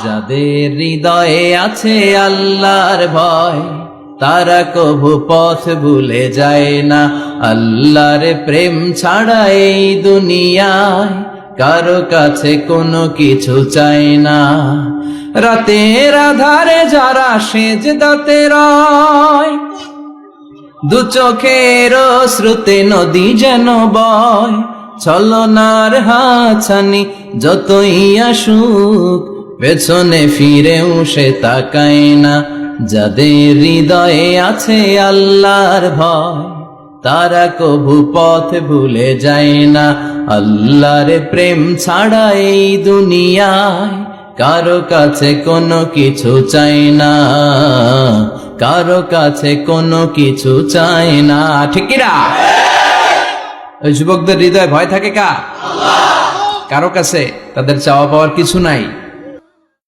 যাদের হৃদয়ে আছে আল্লাহর ভয়, তারা কভু পথ ভুলে যায় না। আল্লাহর প্রেম ছাড়া এই দুনিয়ায় কারো কাছে কোনো কিছু চায় না। রাতের আধারে যারা সেজদাতে রয়, দু চোখের শ্রুতে নদী যেন বয়। ছলনার হাছানি যতই আসুক, পেছনে ফিরেও সে তাকায় না। যাদের হৃদয়ে আছে আল্লাহর ভয়, তারা কভু পথ ভুলে যায় না। আল্লাহর প্রেম ছাড়া এই দুনিয়ায় কারো কাছে কোনো কিছু চাই না, কারো কাছে কোনো কিছু চাই না। ঠিক কি না? ওই যুবকদের হৃদয়ে ভয় থাকে কার? কারো কাছে তাদের চাওয়া পাওয়ার কিছু নাই।